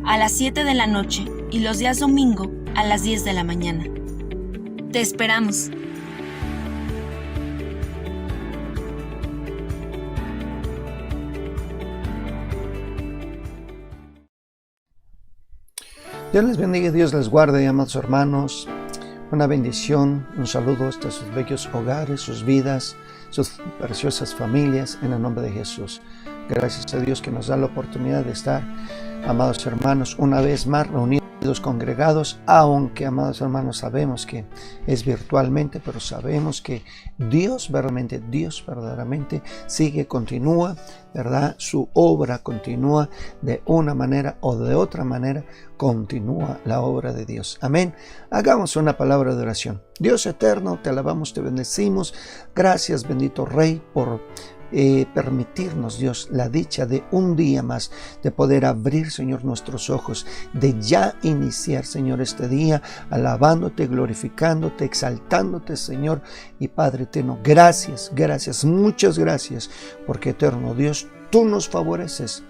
a las 7 de la noche y los días domingo a las 10 de la mañana. Te esperamos. Dios les bendiga, Dios les guarde, amados hermanos. Una bendición, un saludo hasta sus bellos hogares, sus vidas, sus preciosas familias, en el nombre de Jesús. Gracias a Dios que nos da la oportunidad de estar, amados hermanos, una vez más reunidos, congregados, aunque, amados hermanos, sabemos que es virtualmente, pero sabemos que Dios verdaderamente continúa, ¿verdad? Su obra continúa de una manera o de otra manera, continúa la obra de Dios. Amén. Hagamos una palabra de oración. Dios eterno, te alabamos, te bendecimos. Gracias, bendito Rey, por permitirnos, Dios, la dicha de un día más, de poder abrir, Señor, nuestros ojos, de ya iniciar, Señor, este día, alabándote, glorificándote, exaltándote, Señor. Y Padre eterno, gracias, muchas gracias, porque eterno Dios, tú nos favoreces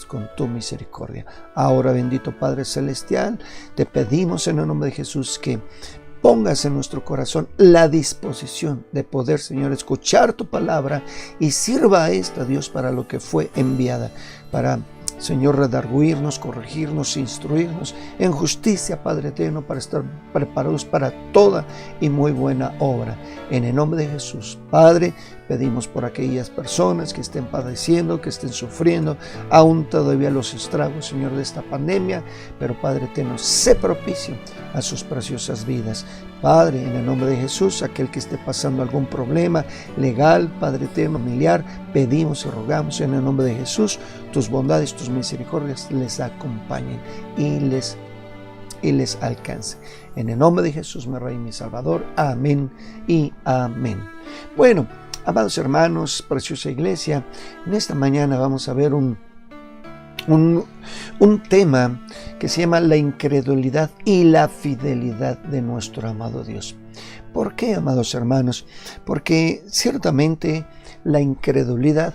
con tu misericordia. Ahora, bendito Padre Celestial, te pedimos en el nombre de Jesús que pongas en nuestro corazón la disposición de poder, Señor, escuchar tu palabra y sirva a esta, Dios, para lo que fue enviada, para, Señor, redarguirnos, corregirnos, instruirnos en justicia, Padre eterno, para estar preparados para toda y muy buena obra. En el nombre de Jesús, Padre, pedimos por aquellas personas que estén padeciendo, que estén sufriendo, aún todavía los estragos, Señor, de esta pandemia, pero Padre eterno, sé propicio a sus preciosas vidas. Padre, en el nombre de Jesús, aquel que esté pasando algún problema legal, Padre eterno, familiar, pedimos y rogamos en el nombre de Jesús, tus bondades, tus misericordias les acompañen y les alcance. En el nombre de Jesús, mi Rey y mi Salvador. Amén y amén. Bueno, amados hermanos, preciosa iglesia, en esta mañana vamos a ver un tema que se llama la incredulidad y la fidelidad de nuestro amado Dios. ¿Por qué, amados hermanos? Porque ciertamente la incredulidad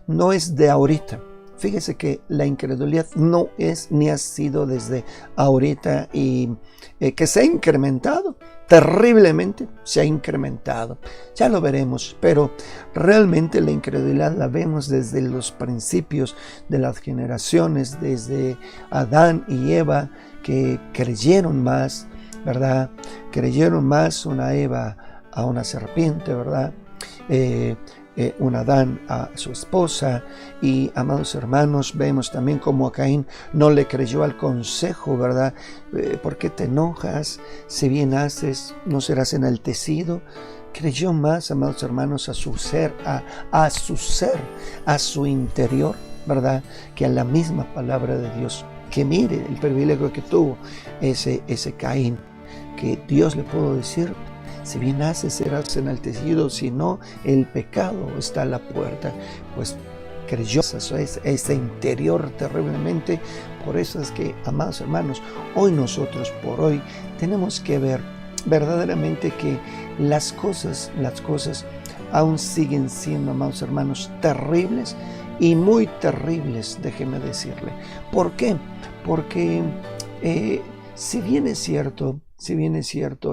no es de ahorita. Fíjese que la incredulidad no es ni ha sido desde ahorita y que se ha incrementado, terriblemente se ha incrementado. Ya lo veremos, pero realmente la incredulidad la vemos desde los principios de las generaciones, desde Adán y Eva, que creyeron más, ¿verdad? Creyeron más una Eva a una serpiente, ¿verdad? Un Adán a su esposa. Y, amados hermanos, vemos también como a Caín no le creyó al consejo, ¿verdad? ¿Por qué te enojas? Si bien haces, no serás enaltecido. Creyó más, amados hermanos, a su ser, a su interior, ¿verdad? Que a la misma palabra de Dios. Que mire el privilegio que tuvo ese Caín, que Dios le pudo decir: si bien haces, serás enaltecido, si no, el pecado está a la puerta. Pues creyó ese interior terriblemente. Por eso es que, amados hermanos, hoy nosotros por hoy tenemos que ver verdaderamente que las cosas aún siguen siendo, amados hermanos, terribles y muy terribles, déjeme decirle. ¿Por qué? Porque si bien es cierto,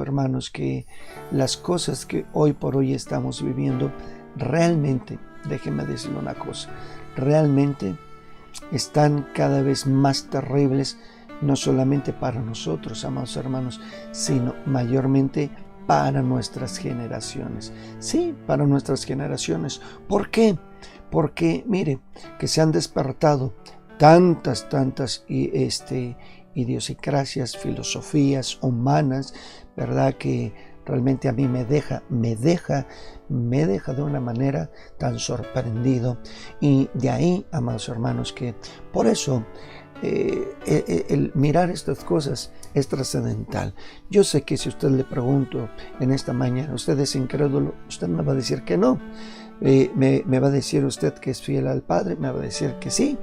hermanos, que las cosas que hoy por hoy estamos viviendo, realmente, déjenme decirle una cosa, realmente están cada vez más terribles, no solamente para nosotros, amados hermanos, sino mayormente para nuestras generaciones. Sí, para nuestras generaciones. ¿Por qué? Porque, mire, que se han despertado tantas idiosincrasias, filosofías humanas, ¿verdad? Que realmente a mí me deja de una manera tan sorprendido. Y de ahí, amados hermanos, que por eso el mirar estas cosas es trascendental. Yo sé que si usted le pregunto en esta mañana, ¿usted es incrédulo?, usted me va a decir que no. Me va a decir usted que es fiel al Padre, me va a decir que sí.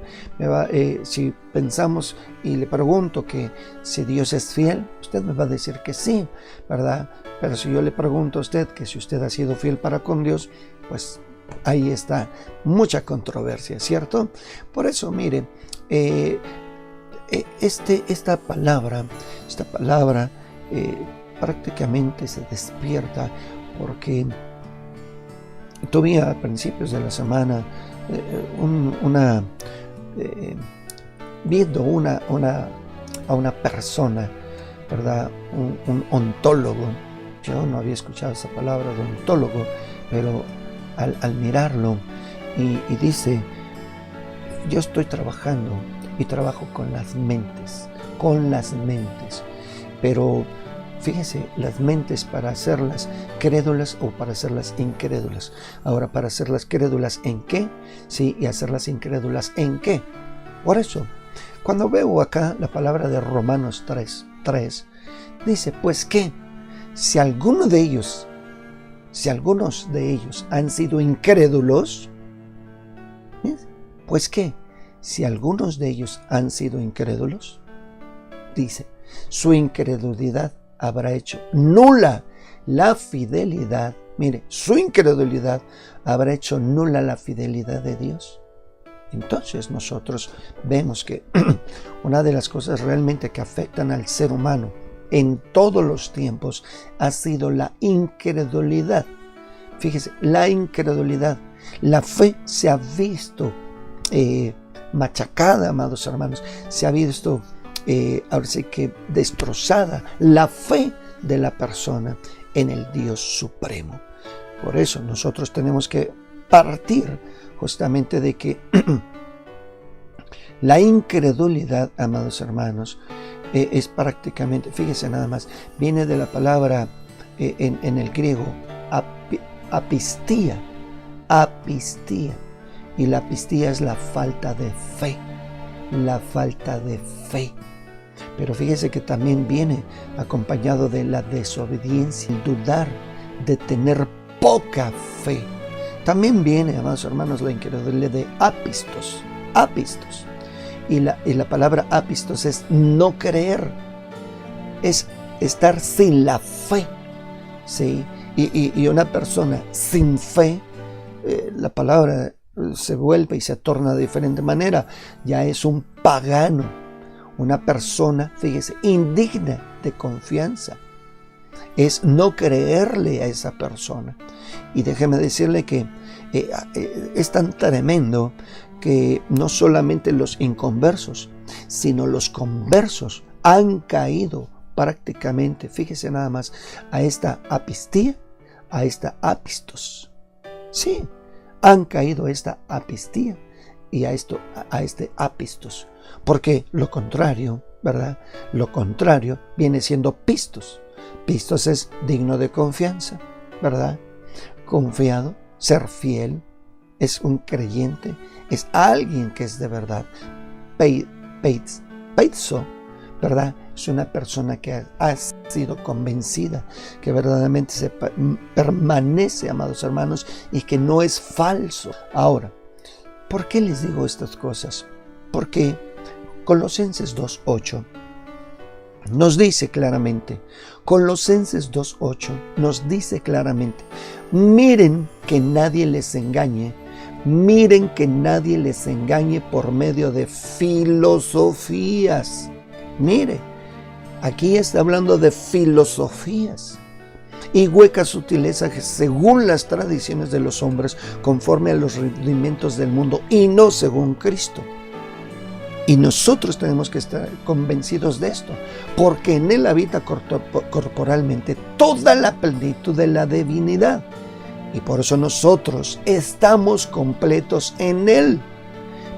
Si pensamos y le pregunto que si Dios es fiel, usted me va a decir que sí, ¿verdad? Pero si yo le pregunto a usted que si usted ha sido fiel para con Dios, pues ahí está mucha controversia, ¿cierto? Por eso, mire, esta palabra prácticamente se despierta porque tuve a principios de la semana viendo a una persona, ¿verdad? Un ontólogo. Yo no había escuchado esa palabra de ontólogo, pero al mirarlo y dice, yo estoy trabajando y trabajo con las mentes, pero fíjese, las mentes para hacerlas crédulas o para hacerlas incrédulas. Ahora, para hacerlas crédulas ¿en qué? Sí, y hacerlas incrédulas ¿en qué? Por eso, cuando veo acá la palabra de Romanos 3, dice, pues ¿qué? Si algunos de ellos han sido incrédulos, pues ¿qué? Si algunos de ellos han sido incrédulos, dice, su incredulidad habrá hecho nula la fidelidad. Mire, su incredulidad habrá hecho nula la fidelidad de Dios. Entonces nosotros vemos que una de las cosas realmente que afectan al ser humano en todos los tiempos ha sido la incredulidad. Fíjese, la incredulidad. La fe se ha visto machacada, amados hermanos. Se ha visto, ahora sí que destrozada la fe de la persona en el Dios Supremo. Por eso nosotros tenemos que partir justamente de que la incredulidad, amados hermanos, es prácticamente, fíjese nada más, viene de la palabra en el griego apistía, y la apistía es la falta de fe, pero fíjese que también viene acompañado de la desobediencia, dudar, de tener poca fe. También viene, amados hermanos, la incredulidad de apistos. Y la palabra apistos es no creer, es estar sin la fe, ¿sí? Y una persona sin fe, la palabra se vuelve y se torna de diferente manera. Ya es un pagano, una persona, fíjese, indigna de confianza. Es no creerle a esa persona. Y déjeme decirle que es tan tremendo que no solamente los inconversos, sino los conversos han caído prácticamente, fíjese nada más, a esta apistía, a esta apistos. Sí, han caído a esta apistía y a este apistos. Porque lo contrario, ¿verdad? Lo contrario viene siendo pistos. Pistos es digno de confianza, ¿verdad? Confiado, ser fiel, es un creyente, es alguien que es de verdad. Peizo, ¿verdad? Es una persona que ha sido convencida, que verdaderamente permanece, amados hermanos, y que no es falso. Ahora, ¿por qué les digo estas cosas? Porque Colosenses 2:8 nos dice claramente, miren que nadie les engañe por medio de filosofías. Mire, aquí está hablando de filosofías y huecas sutilezas según las tradiciones de los hombres, conforme a los rudimentos del mundo y no según Cristo. Y nosotros tenemos que estar convencidos de esto, porque en Él habita corporalmente toda la plenitud de la divinidad. Y por eso nosotros estamos completos en Él.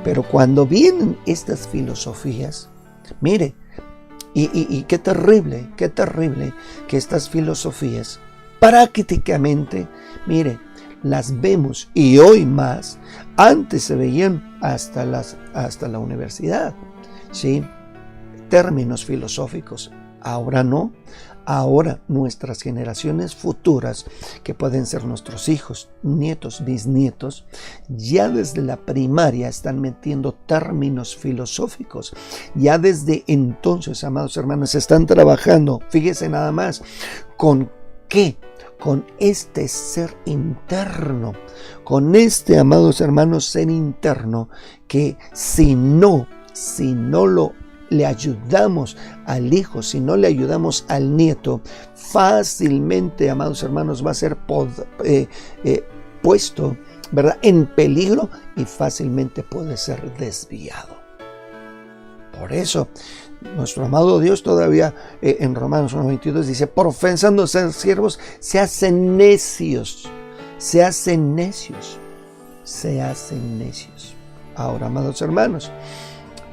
Pero cuando vienen estas filosofías, mire, y qué terrible que estas filosofías prácticamente, mire, las vemos, y hoy más. Antes se veían hasta la universidad, ¿sí? Términos filosóficos. Ahora no. Ahora nuestras generaciones futuras, que pueden ser nuestros hijos, nietos, bisnietos, ya desde la primaria están metiendo términos filosóficos. Ya desde entonces, amados hermanos, están trabajando, fíjese nada más, ¿con qué? con este ser interno, con este, amados hermanos, ser interno, que si no le ayudamos al hijo, si no le ayudamos al nieto, fácilmente, amados hermanos, va a ser puesto, ¿verdad?, en peligro y fácilmente puede ser desviado. Por eso, nuestro amado Dios todavía en Romanos 1:22 dice: profesando ser siervos, se hacen necios. Ahora, amados hermanos,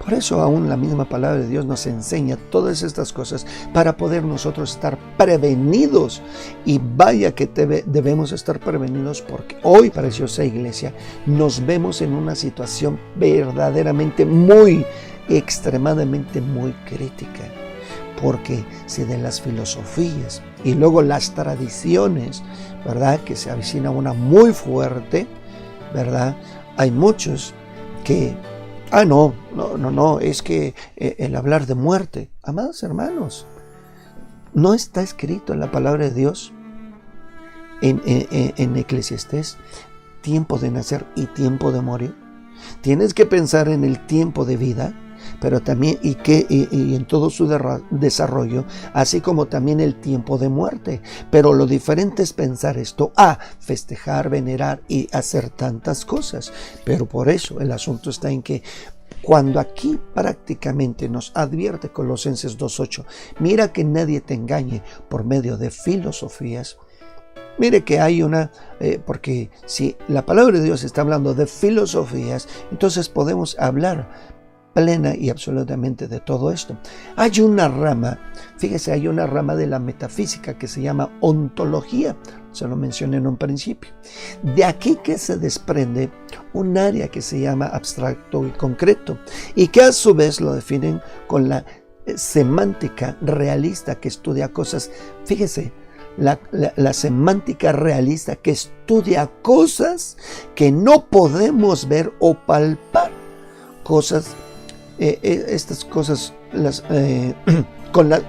por eso aún la misma palabra de Dios nos enseña todas estas cosas para poder nosotros estar prevenidos. Y vaya que debemos estar prevenidos, porque hoy, preciosa iglesia, nos vemos en una situación verdaderamente extremadamente muy crítica. Porque si de las filosofías y luego las tradiciones, ¿verdad?, que se avecina una muy fuerte, ¿verdad?, hay muchos que no, es que el hablar de muerte, amados hermanos, no está escrito en la palabra de Dios, en Eclesiastés, tiempo de nacer y tiempo de morir. Tienes que pensar en el tiempo de vida, pero también y en todo su desarrollo, así como también el tiempo de muerte. Pero lo diferente es pensar esto, festejar, venerar y hacer tantas cosas. Pero por eso el asunto está en que cuando aquí prácticamente nos advierte Colosenses 2:8, mira que nadie te engañe por medio de filosofías. Mire que hay porque si la palabra de Dios está hablando de filosofías, entonces podemos hablar plena y absolutamente de todo esto. Hay una rama de la metafísica que se llama ontología. Se lo mencioné en un principio. De aquí que se desprende un área que se llama abstracto y concreto, y que a su vez lo definen con la semántica realista que estudia cosas. Fíjese, la semántica realista que estudia cosas que no podemos ver o palpar.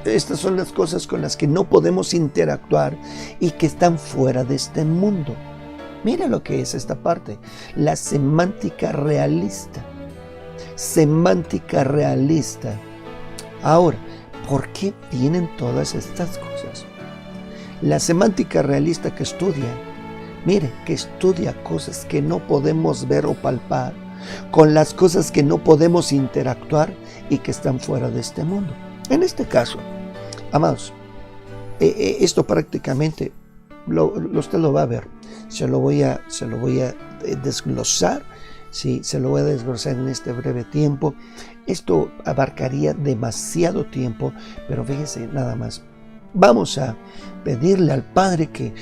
Estas son las cosas con las que no podemos interactuar y que están fuera de este mundo. Mira lo que es esta parte, la semántica realista. Ahora, ¿por qué vienen todas estas cosas? La semántica realista que estudia cosas que no podemos ver o palpar, con las cosas que no podemos interactuar y que están fuera de este mundo. En este caso, amados, esto prácticamente usted lo va a ver. Se lo voy a desglosar. Sí, se lo voy a desglosar en este breve tiempo. Esto abarcaría demasiado tiempo, pero fíjese nada más. Vamos a pedirle al Padre que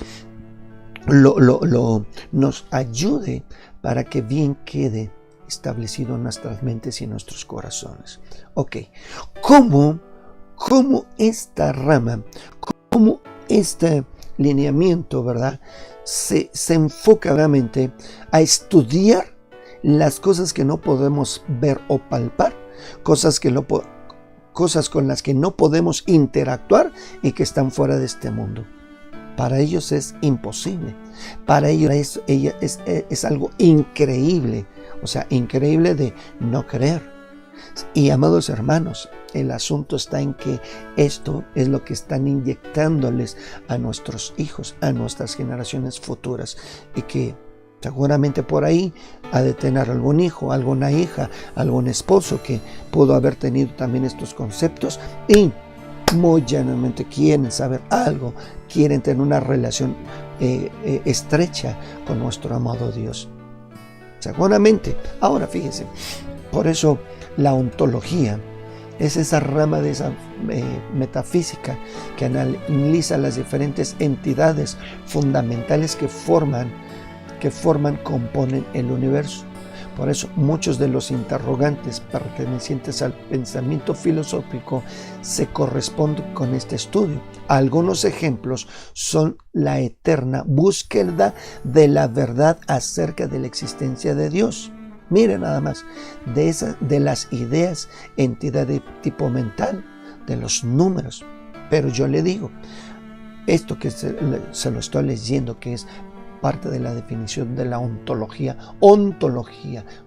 nos ayude para que bien quede establecido en nuestras mentes y en nuestros corazones. Ok, ¿cómo esta rama, cómo este lineamiento, ¿verdad?, se enfoca realmente a estudiar las cosas que no podemos ver o palpar, cosas con las que no podemos interactuar y que están fuera de este mundo? Para ellos es imposible. Para ellos es algo increíble. O sea, increíble de no creer. Y amados hermanos, el asunto está en que esto es lo que están inyectándoles a nuestros hijos, a nuestras generaciones futuras. Y que seguramente por ahí ha de tener algún hijo, alguna hija, algún esposo que pudo haber tenido también estos conceptos y muy llanamente quieren saber algo, quieren tener una relación estrecha con nuestro amado Dios. Seguramente. Ahora fíjese, por eso la ontología es esa rama de esa metafísica que analiza las diferentes entidades fundamentales que componen el universo. Por eso muchos de los interrogantes pertenecientes al pensamiento filosófico se corresponden con este estudio. Algunos ejemplos son la eterna búsqueda de la verdad acerca de la existencia de Dios. Mire nada más, de las ideas, entidad de tipo mental, de los números. Pero yo le digo, esto que se lo estoy leyendo, que es parte de la definición de la ontología,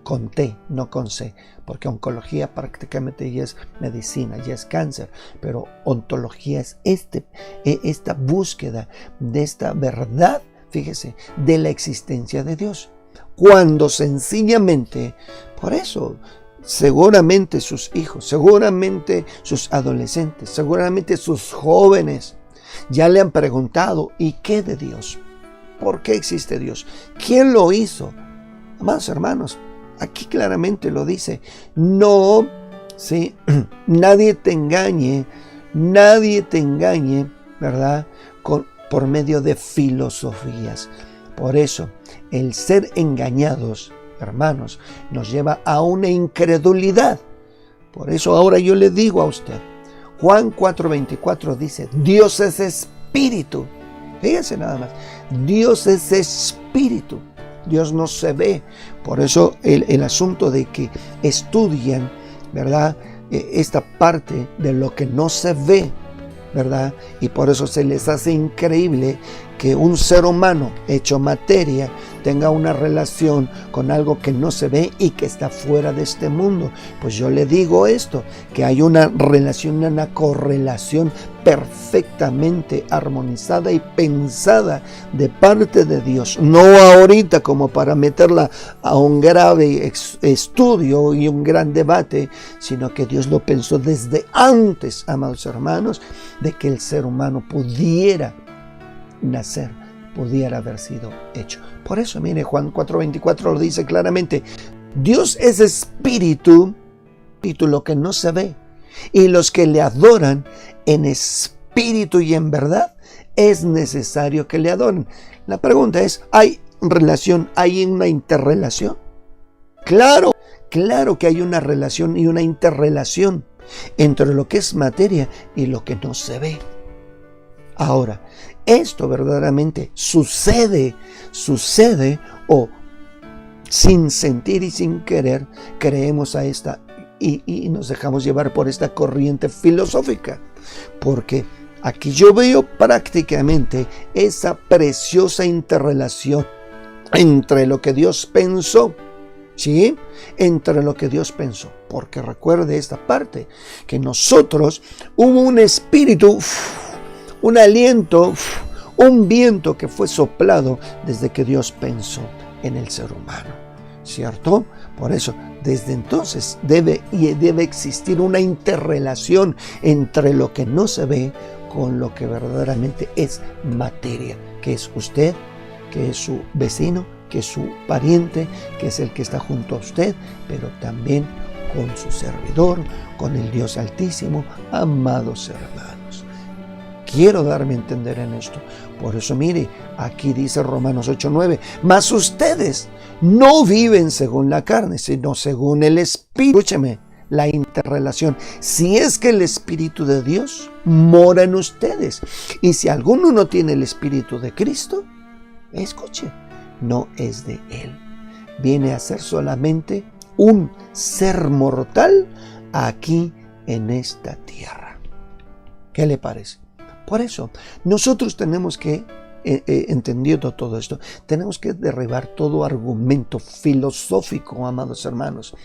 con T, no con C, porque oncología prácticamente ya es medicina, ya es cáncer, pero ontología es esta búsqueda de esta verdad, fíjese, de la existencia de Dios. Cuando sencillamente, por eso, seguramente sus hijos, seguramente sus adolescentes, seguramente sus jóvenes, ya le han preguntado, ¿y qué de Dios? ¿Por qué existe Dios? ¿Quién lo hizo? Amados hermanos, aquí claramente lo dice. No, ¿sí? Nadie te engañe, ¿verdad? Por medio de filosofías. Por eso, el ser engañados, hermanos, nos lleva a una incredulidad. Por eso ahora yo le digo a usted, Juan 4:24 dice, Dios es espíritu. Fíjese nada más, Dios es espíritu, Dios no se ve. Por eso el asunto de que estudian, ¿verdad? Esta parte de lo que no se ve, ¿verdad? Y por eso se les hace increíble que un ser humano hecho materia tenga una relación con algo que no se ve y que está fuera de este mundo. Pues yo le digo esto, que hay una relación, una correlación perfectamente armonizada y pensada de parte de Dios, no ahorita como para meterla a un grave estudio y un gran debate, sino que Dios lo pensó desde antes, amados hermanos, de que el ser humano pudiera nacer, pudiera haber sido hecho. Por eso, mire, Juan 4:24 lo dice claramente, Dios es espíritu, lo que no se ve, y los que le adoran en espíritu y en verdad, es necesario que le adoren. La pregunta es, ¿hay relación, hay una interrelación? Claro que hay una relación y una interrelación entre lo que es materia y lo que no se ve. Ahora, esto verdaderamente sucede o sin sentir y sin querer creemos a esta y nos dejamos llevar por esta corriente filosófica, porque aquí yo veo prácticamente esa preciosa interrelación entre lo que Dios pensó, ¿sí? Entre lo que Dios pensó, porque recuerde esta parte, que nosotros hubo un espíritu, un aliento, un viento que fue soplado desde que Dios pensó en el ser humano, ¿cierto? Por eso, desde entonces debe existir una interrelación entre lo que no se ve con lo que verdaderamente es materia, que es usted, que es su vecino, que es su pariente, que es el que está junto a usted, pero también con su servidor, con el Dios Altísimo, amados hermanos. Quiero darme a entender en esto. Por eso mire, aquí dice Romanos 8:9, mas ustedes no viven según la carne, sino según el Espíritu. Escúcheme, la interrelación. Si es que el Espíritu de Dios mora en ustedes, y si alguno no tiene el Espíritu de Cristo, escuche, no es de Él. Viene a ser solamente un ser mortal aquí en esta tierra. ¿Qué le parece? Por eso, nosotros tenemos que, entendiendo todo esto, tenemos que derribar todo argumento filosófico, amados hermanos.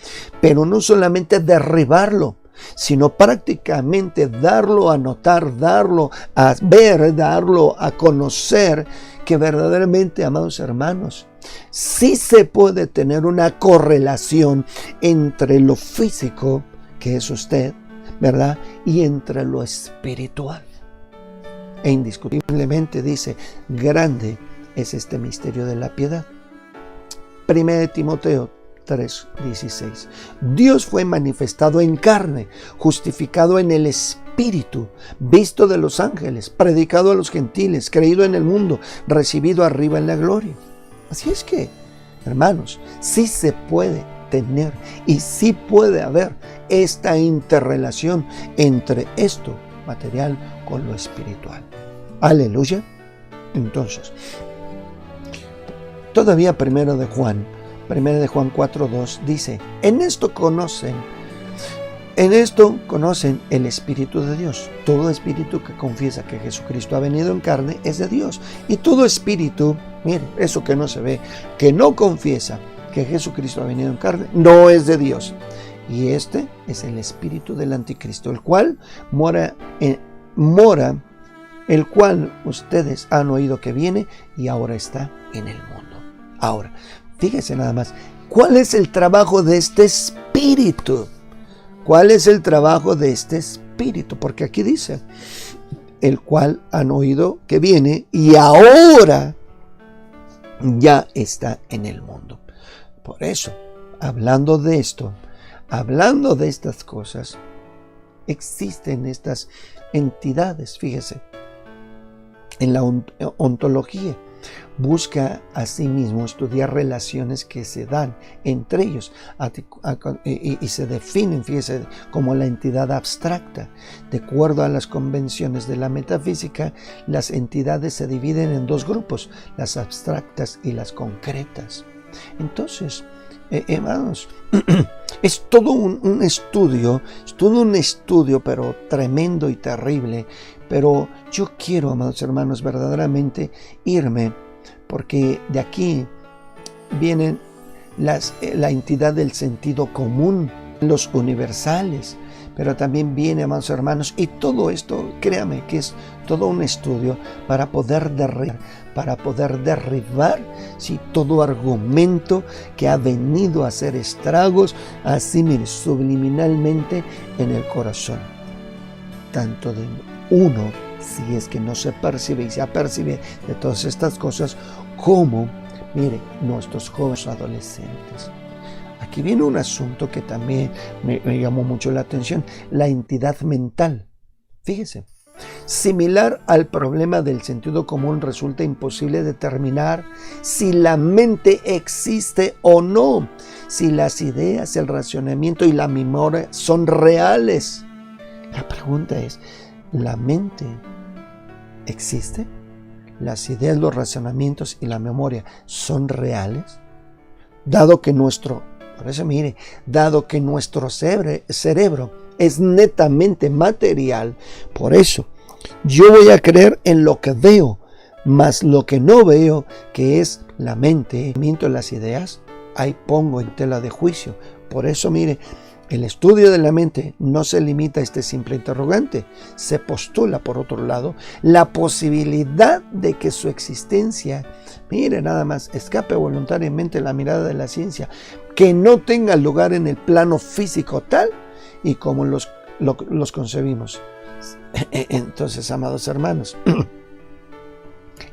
Pero no solamente derribarlo, sino prácticamente darlo a notar, darlo a ver, darlo a conocer, que verdaderamente, amados hermanos, sí se puede tener una correlación entre lo físico, que es usted, ¿verdad? Y entre lo espiritual. E indiscutiblemente dice, grande es este misterio de la piedad. 1 Timoteo 3:16. Dios fue manifestado en carne, justificado en el Espíritu, visto de los ángeles, predicado a los gentiles, creído en el mundo, recibido arriba en la gloria. Así es que, hermanos, sí se puede tener y sí puede haber esta interrelación entre esto material con lo espiritual. Aleluya. Entonces, todavía 1 de Juan 4:2 dice, en esto conocen En esto conocen el Espíritu de Dios. Todo espíritu que confiesa que Jesucristo ha venido en carne es de Dios. Y todo espíritu, mire, eso que no se ve, que no confiesa que Jesucristo ha venido en carne, no es de Dios. Y este es el espíritu del anticristo, el cual el cual ustedes han oído que viene y ahora está en el mundo. Ahora, fíjense nada más, ¿cuál es el trabajo de este espíritu? ¿Cuál es el trabajo de este espíritu? Porque aquí dice, el cual han oído que viene y ahora ya está en el mundo. Por eso, hablando de esto, hablando de estas cosas, existen estas entidades, fíjese, en la ontología. Busca a sí mismo estudiar relaciones que se dan entre ellos y se definen, fíjese, como la entidad abstracta. De acuerdo a las convenciones de la metafísica, las entidades se dividen en dos grupos, las abstractas y las concretas. Entonces, hermanos, es todo un estudio, pero tremendo y terrible. Pero yo quiero, amados hermanos, verdaderamente irme, porque de aquí vienen la entidad del sentido común, los universales, pero también viene, amados hermanos, y todo esto, créame que es todo un estudio para poder derribar todo argumento que ha venido a hacer estragos, así mire, subliminalmente en el corazón, tanto de uno, si es que no se percibe y se apercibe de todas estas cosas, como, mire, nuestros jóvenes adolescentes. Aquí viene un asunto que también me llamó mucho la atención, la entidad mental. Fíjese, similar al problema del sentido común, resulta imposible determinar si la mente existe o no, si las ideas, el razonamiento y la memoria son reales. La pregunta es, ¿la mente existe? ¿Las ideas, los razonamientos y la memoria son reales? Dado que nuestro cerebro es netamente material, por eso yo voy a creer en lo que veo, mas lo que no veo, que es la mente, las ideas, ahí pongo en tela de juicio. Por eso, mire, el estudio de la mente no se limita a este simple interrogante. Se postula, por otro lado, la posibilidad de que su existencia, mire nada más, escape voluntariamente la mirada de la ciencia, que no tenga lugar en el plano físico tal y como los concebimos. Entonces, amados hermanos,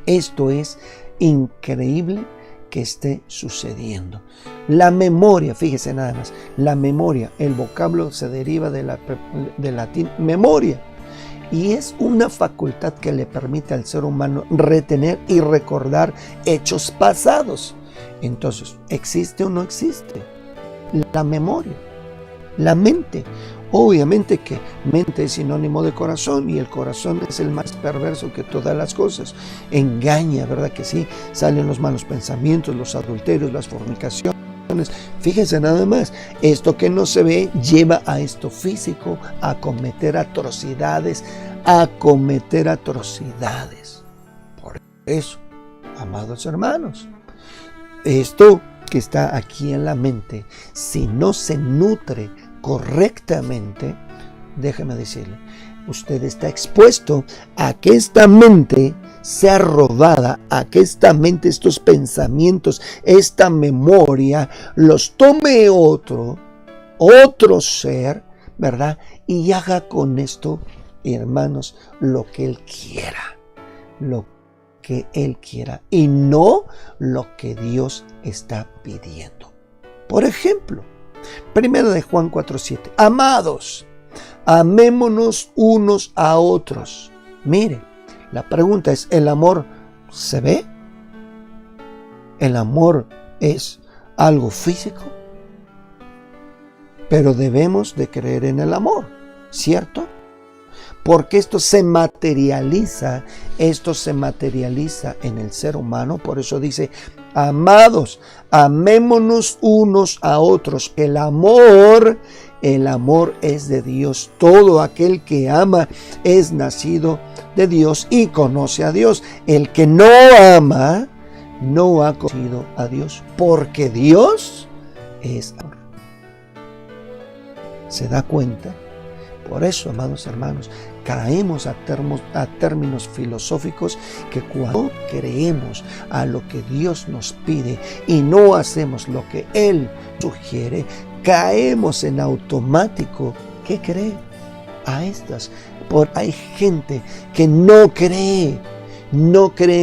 esto es increíble que esté sucediendo. La memoria, fíjese nada más, la memoria, el vocablo se deriva del latín memoria, y es una facultad que le permite al ser humano retener y recordar hechos pasados. Entonces, ¿existe o no existe la memoria? La mente. Obviamente que mente es sinónimo de corazón, y el corazón es el más perverso que todas las cosas. Engaña, ¿verdad que sí? Salen los malos pensamientos, los adulterios, las fornicaciones. Fíjense nada más, esto que no se ve lleva a esto físico, a cometer atrocidades. Por eso, amados hermanos, esto que está aquí en la mente, si no se nutre correctamente, déjeme decirle, usted está expuesto a que esta mente sea robada, a que esta mente, estos pensamientos, esta memoria, los tome otro ser, ¿verdad? Y haga con esto, hermanos, lo que él quiera, y no lo que Dios está pidiendo. Por ejemplo, 1 de Juan 4:7. Amados, amémonos unos a otros. Mire, la pregunta es, ¿el amor se ve? ¿El amor es algo físico? Pero debemos de creer en el amor, ¿cierto? Porque esto se materializa en el ser humano. Por eso dice, amados, amémonos unos a otros. El amor El amor es de Dios. Todo aquel que ama es nacido de Dios y conoce a Dios. El que no ama no ha conocido a Dios, porque Dios es amor. ¿Se da cuenta? Por eso, amados hermanos, caemos a términos filosóficos que cuando creemos a lo que Dios nos pide y no hacemos lo que Él sugiere, caemos en automático. ¿Qué cree? Hay gente que no cree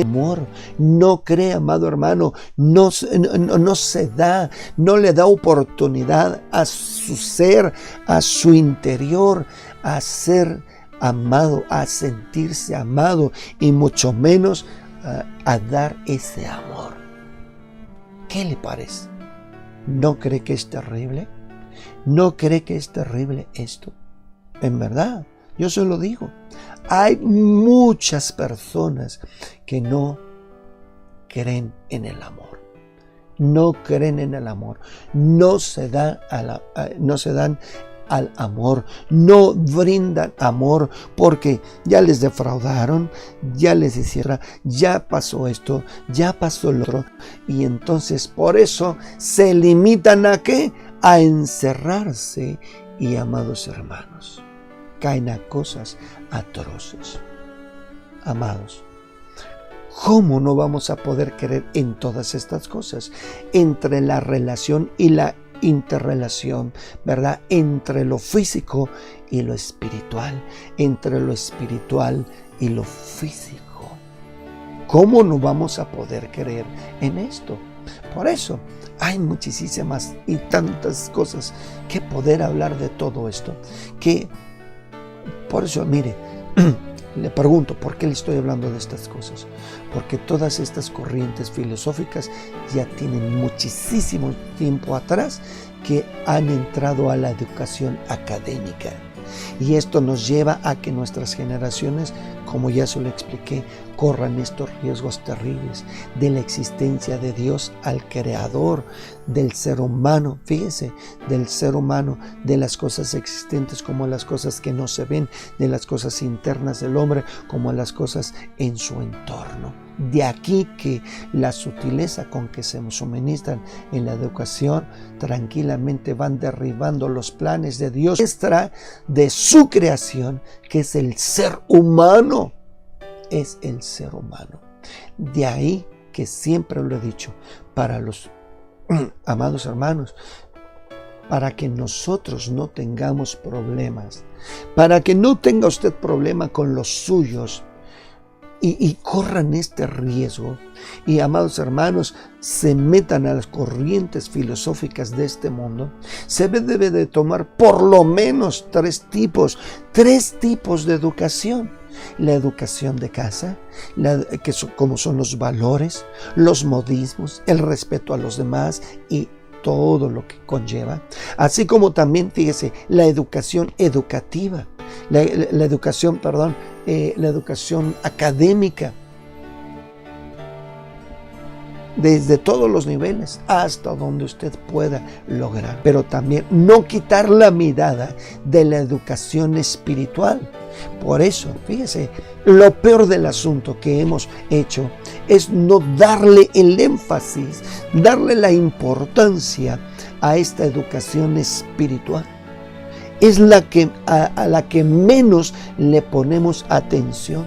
amor, no cree, amado hermano, no se da, no le da oportunidad a su ser, a su interior, a ser amado, a sentirse amado y mucho menos a dar ese amor. ¿Qué le parece? ¿No cree que es terrible? ¿No cree que es terrible esto? En verdad, yo se lo digo. Hay muchas personas que no creen en el amor. No creen en el amor. No se dan al amor. No brindan amor porque ya les defraudaron, ya les hicieron, ya pasó esto, ya pasó lo otro. Y entonces por eso se limitan ¿a qué? A encerrarse. Y amados hermanos, caen a cosas atroces. Amados, ¿cómo no vamos a poder creer en todas estas cosas? Entre la relación y la interrelación, ¿verdad? Entre lo físico y lo espiritual, entre lo espiritual y lo físico. ¿Cómo no vamos a poder creer en esto? Por eso hay muchísimas y tantas cosas que poder hablar de todo esto, por eso, mire, le pregunto, ¿por qué le estoy hablando de estas cosas? Porque todas estas corrientes filosóficas ya tienen muchísimo tiempo atrás que han entrado a la educación académica. Y esto nos lleva a que nuestras generaciones, como ya se lo expliqué, corran estos riesgos terribles de la existencia de Dios al creador, del ser humano, fíjese, del ser humano, de las cosas existentes como las cosas que no se ven, de las cosas internas del hombre como las cosas en su entorno. De aquí que la sutileza con que se suministran en la educación tranquilamente van derribando los planes de Dios, de su creación, que es el ser humano. Es el ser humano. De ahí que siempre lo he dicho, para los amados hermanos, para que nosotros no tengamos problemas, para que no tenga usted problema con los suyos, y corran este riesgo, y amados hermanos, se metan a las corrientes filosóficas de este mundo, se debe de tomar por lo menos tres tipos de educación. La educación de casa, como son los valores, los modismos, el respeto a los demás y todo lo que conlleva. Así como también, fíjese, la educación educativa, la educación académica, desde todos los niveles hasta donde usted pueda lograr. Pero también no quitar la mirada de la educación espiritual. Por eso, fíjese, lo peor del asunto que hemos hecho es no darle el énfasis, darle la importancia a esta educación espiritual. Es a la que menos le ponemos atención.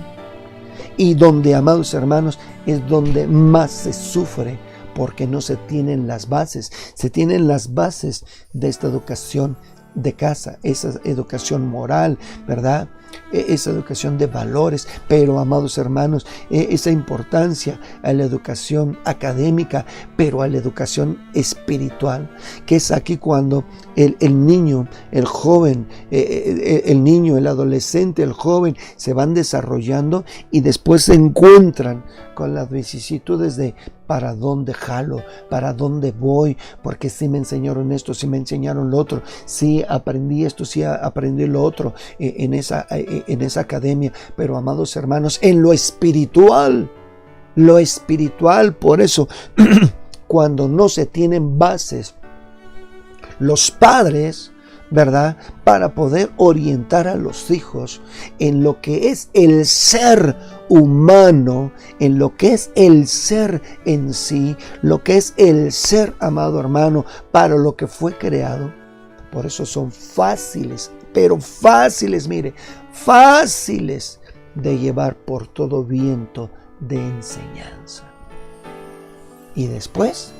Y donde, amados hermanos, es donde más se sufre, porque no se tienen las bases. Se tienen las bases de esta educación de casa, esa educación moral, ¿verdad? Esa educación de valores, pero amados hermanos, esa importancia a la educación académica, pero a la educación espiritual, que es aquí cuando el niño, el joven, el niño, el adolescente, el joven se van desarrollando y después se encuentran con las vicisitudes de para dónde jalo, para dónde voy, porque sí me enseñaron esto, sí me enseñaron lo otro, sí aprendí esto, sí aprendí lo otro en esa academia, pero amados hermanos, en lo espiritual, por eso, cuando no se tienen bases, los padres, ¿verdad? Para poder orientar a los hijos en lo que es el ser humano, en lo que es el ser en sí, lo que es el ser, amado hermano, para lo que fue creado. Por eso son fáciles, pero fáciles, mire, fáciles de llevar por todo viento de enseñanza. Y después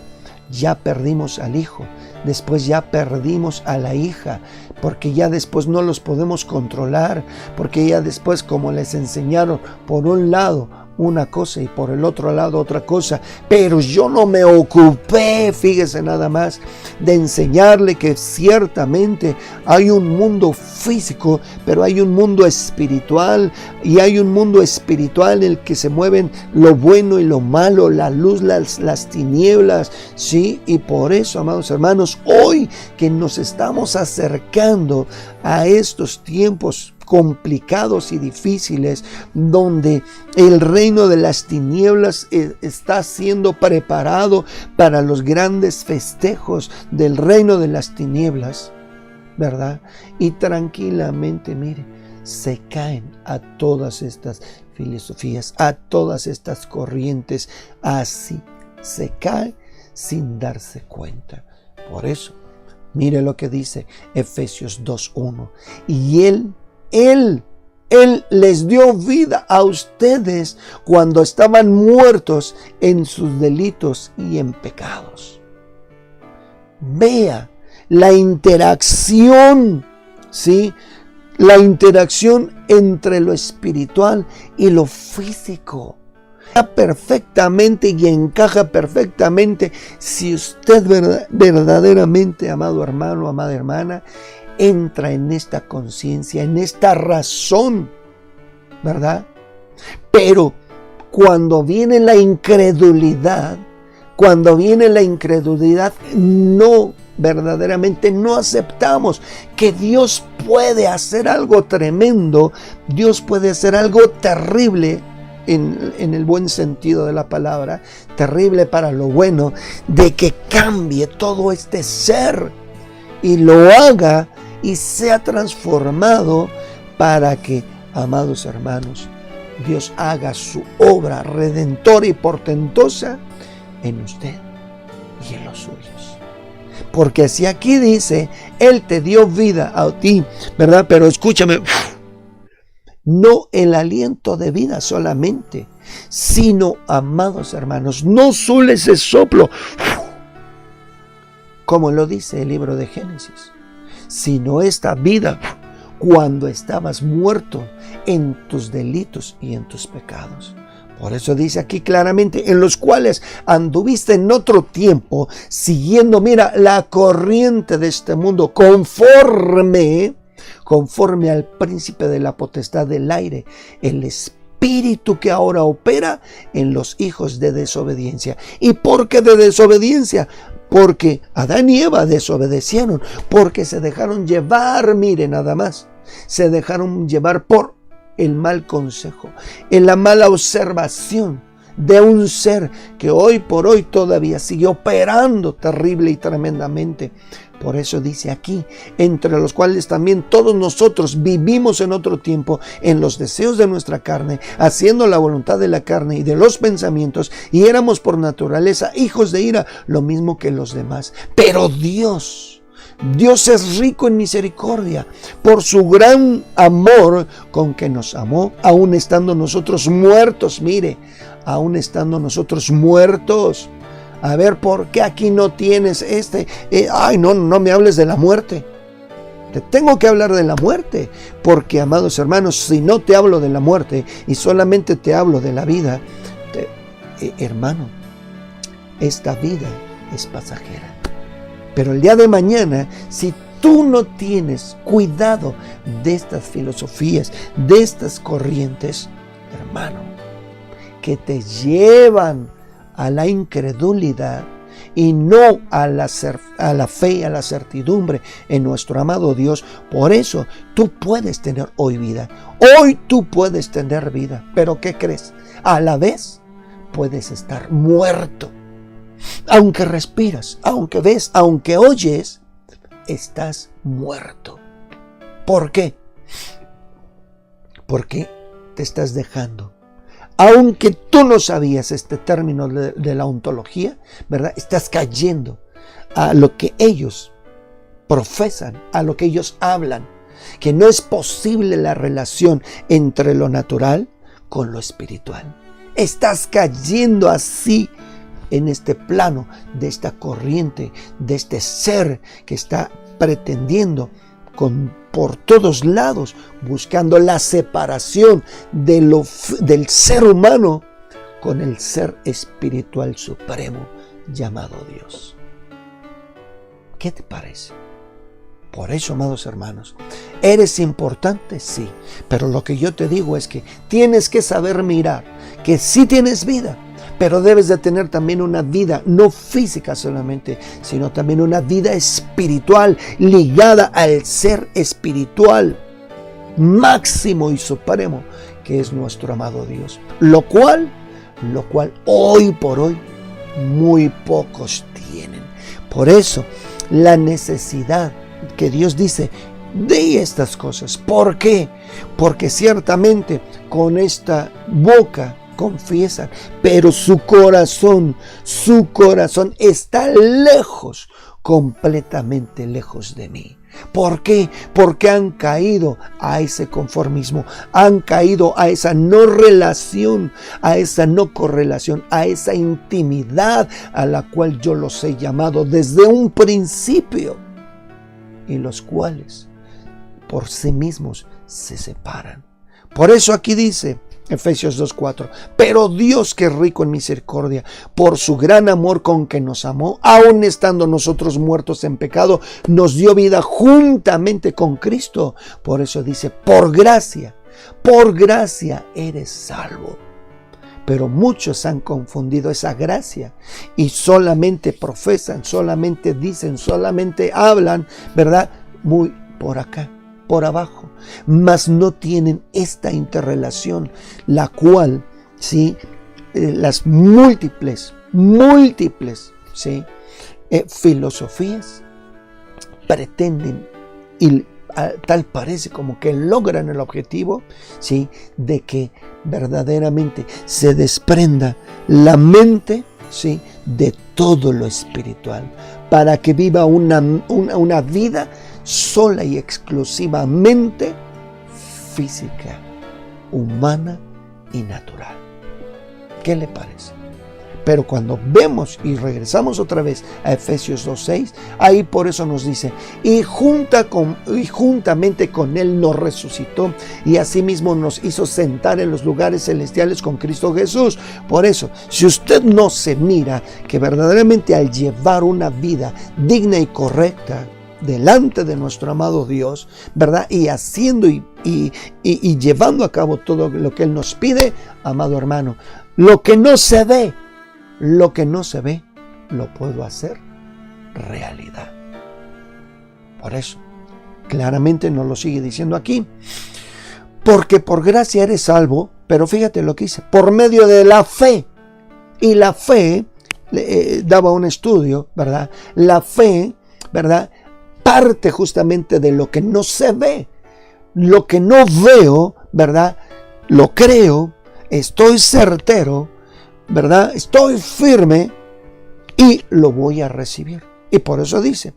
ya perdimos al hijo, después ya perdimos a la hija, porque ya después no los podemos controlar, porque ya después, como les enseñaron por un lado una cosa y por el otro lado otra cosa, pero yo no me ocupé, fíjese nada más, de enseñarle que ciertamente hay un mundo físico, pero hay un mundo espiritual, y hay un mundo espiritual en el que se mueven lo bueno y lo malo, la luz, las tinieblas, ¿sí? Y por eso, amados hermanos, hoy que nos estamos acercando a estos tiempos complicados y difíciles, donde el reino de las tinieblas está siendo preparado para los grandes festejos del reino de las tinieblas, ¿verdad? Y tranquilamente, mire, se caen a todas estas filosofías, a todas estas corrientes, así se cae sin darse cuenta. Por eso, mire lo que dice Efesios 2:1, y Él les dio vida a ustedes cuando estaban muertos en sus delitos y en pecados. Vea la interacción, ¿sí? La interacción entre lo espiritual y lo físico. Perfectamente y encaja perfectamente si usted verdaderamente, amado hermano, amada hermana, entra en esta conciencia, en esta razón, ¿verdad? Pero cuando viene la incredulidad, no, verdaderamente no aceptamos que Dios puede hacer algo tremendo, Dios puede hacer algo terrible, en el buen sentido de la palabra, terrible para lo bueno, de que cambie todo este ser y lo haga y sea transformado para que, amados hermanos, Dios haga su obra redentora y portentosa en usted y en los suyos. Porque si aquí dice, Él te dio vida a ti, ¿verdad? Pero escúchame, no el aliento de vida solamente, sino, amados hermanos, no solo ese soplo, como lo dice el libro de Génesis, sino esta vida cuando estabas muerto en tus delitos y en tus pecados. Por eso dice aquí claramente, en los cuales anduviste en otro tiempo, siguiendo, mira, la corriente de este mundo, conforme al príncipe de la potestad del aire, el espíritu que ahora opera en los hijos de desobediencia. ¿Y por qué de desobediencia? Porque Adán y Eva desobedecieron, porque se dejaron llevar, mire nada más, se dejaron llevar por el mal consejo, en la mala observación de un ser que hoy por hoy todavía sigue operando terrible y tremendamente. Por eso dice aquí, entre los cuales también todos nosotros vivimos en otro tiempo en los deseos de nuestra carne, haciendo la voluntad de la carne y de los pensamientos, y éramos por naturaleza hijos de ira, lo mismo que los demás. Pero Dios es rico en misericordia, por su gran amor con que nos amó, aun estando nosotros muertos, mire, aun estando nosotros muertos. A ver, ¿por qué aquí no tienes no me hables de la muerte? Te tengo que hablar de la muerte, porque, amados hermanos, si no te hablo de la muerte y solamente te hablo de la vida, hermano, esta vida es pasajera. Pero el día de mañana, si tú no tienes cuidado de estas filosofías, de estas corrientes, hermano, que te llevan a la incredulidad y no a la fe, a la certidumbre en nuestro amado Dios. Por eso tú puedes tener hoy vida. Hoy tú puedes tener vida. Pero ¿qué crees? A la vez puedes estar muerto. Aunque respiras, aunque ves, aunque oyes, estás muerto. ¿Por qué? Porque te estás dejando. Aunque tú no sabías este término de la ontología, ¿verdad? Estás cayendo a lo que ellos profesan, a lo que ellos hablan, que no es posible la relación entre lo natural con lo espiritual. Estás cayendo así en este plano de esta corriente, de este ser que está pretendiendo por todos lados, buscando la separación del ser humano con el ser espiritual supremo llamado Dios. ¿Qué te parece? Por eso, amados hermanos, ¿eres importante? Sí, pero lo que yo te digo es que tienes que saber mirar que sí tienes vida, pero debes de tener también una vida no física solamente, sino también una vida espiritual ligada al ser espiritual máximo y supremo que es nuestro amado Dios, lo cual hoy por hoy muy pocos tienen. Por eso la necesidad que Dios dice de estas cosas. ¿Por qué? Porque ciertamente con esta boca confiesan, pero su corazón está lejos, completamente lejos de mí. ¿Por qué? Porque han caído a ese conformismo, han caído a esa no relación, a esa no correlación, a esa intimidad a la cual yo los he llamado desde un principio, y los cuales por sí mismos se separan. Por eso aquí dice Efesios 2:4, pero Dios, que es rico en misericordia, por su gran amor con que nos amó, aun estando nosotros muertos en pecado, nos dio vida juntamente con Cristo. Por eso dice, por gracia eres salvo. Pero muchos han confundido esa gracia y solamente profesan, solamente dicen, solamente hablan, ¿verdad? Muy por acá, por abajo, mas no tienen esta interrelación, la cual, ¿sí? Las múltiples, ¿sí? Filosofías pretenden, y tal parece como que logran el objetivo, ¿sí? De que verdaderamente se desprenda la mente, ¿sí? De todo lo espiritual, para que viva una vida sola y exclusivamente física, humana y natural. ¿Qué le parece? Pero cuando vemos y regresamos otra vez a Efesios 2:6, ahí por eso nos dice, y juntamente con Él nos resucitó y asimismo nos hizo sentar en los lugares celestiales con Cristo Jesús. Por eso, si usted no se mira que verdaderamente al llevar una vida digna y correcta delante de nuestro amado Dios, ¿verdad? Y haciendo y llevando a cabo todo lo que Él nos pide, amado hermano, lo que no se ve, lo puedo hacer realidad. Por eso, claramente nos lo sigue diciendo aquí. Porque por gracia eres salvo, pero fíjate lo que dice, por medio de la fe. Y la fe, daba un estudio, ¿verdad? La fe, ¿verdad? Parte justamente de lo que no se ve. Lo que no veo, ¿verdad? Lo creo, estoy certero, ¿verdad? Estoy firme y lo voy a recibir. Y por eso dice,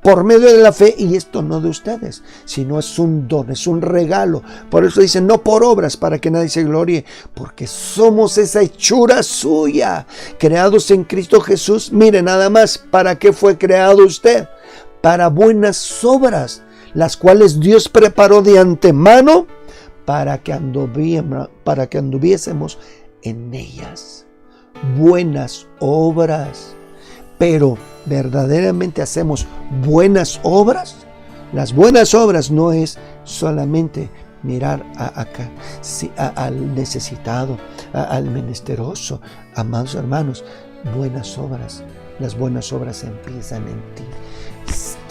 por medio de la fe, y esto no de ustedes, sino es un don, es un regalo. Por eso dice, no por obras para que nadie se gloríe, porque somos esa hechura suya, creados en Cristo Jesús. Mire nada más, ¿para qué fue creado usted? Para buenas obras, las cuales Dios preparó de antemano para que anduviésemos en ellas. Buenas obras. Pero verdaderamente hacemos buenas obras. Las buenas obras no es solamente mirar acá, al necesitado, al menesteroso. Amados hermanos, buenas obras. Las buenas obras empiezan en ti.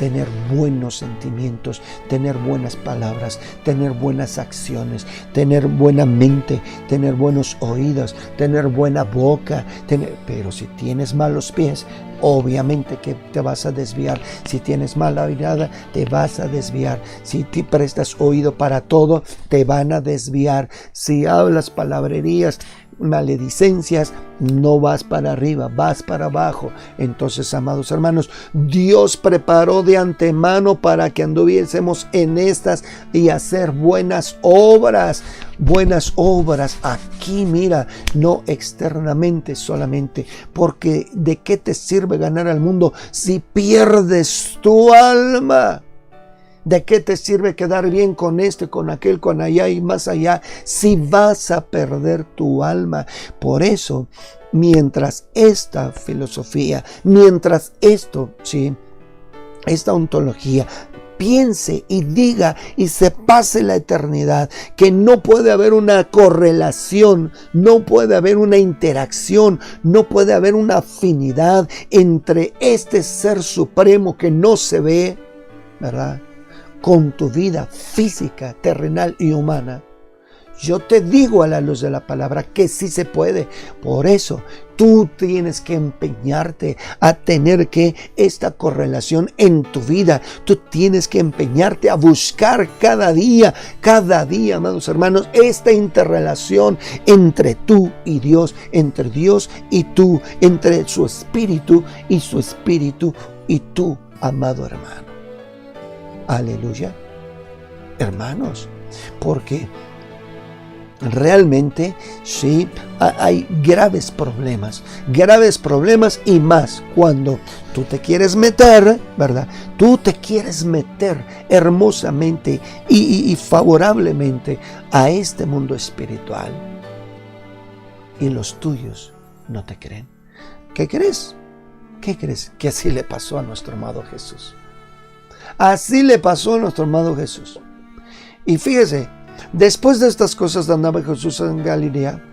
tener buenos sentimientos, tener buenas palabras, tener buenas acciones, tener buena mente, tener buenos oídos, tener buena boca. Pero si tienes malos pies, obviamente que te vas a desviar. Si tienes mala mirada, te vas a desviar. Si te prestas oído para todo, te van a desviar. Si hablas palabrerías, maledicencias, no vas para arriba, vas para abajo. Entonces, amados hermanos, Dios preparó de antemano para que anduviésemos en estas y hacer buenas obras. Buenas obras aquí, mira, no externamente solamente, porque ¿de qué te sirve ganar al mundo si pierdes tu alma? ¿De qué te sirve quedar bien con este, con aquel, con allá y más allá, si vas a perder tu alma? Por eso, mientras esta filosofía, mientras esto, ¿sí?, esta ontología piense y diga y se pase la eternidad, que no puede haber una correlación, no puede haber una interacción, no puede haber una afinidad entre este ser supremo que no se ve, ¿verdad?, con tu vida física, terrenal y humana. Yo te digo a la luz de la palabra que sí se puede. Por eso tú tienes que empeñarte a tener que esta correlación en tu vida. Tú tienes que empeñarte a buscar cada día, amados hermanos, esta interrelación entre tú y Dios, entre Dios y tú, entre su espíritu y su espíritu y tú, amado hermano. Aleluya, hermanos, porque realmente sí hay graves problemas y más cuando tú te quieres meter, ¿verdad? Tú te quieres meter hermosamente y favorablemente a este mundo espiritual y los tuyos no te creen. ¿Qué crees? ¿Qué crees? Que así le pasó a nuestro amado Jesús. Así le pasó a nuestro amado Jesús. Y fíjese, después de estas cosas andaba Jesús en Galilea,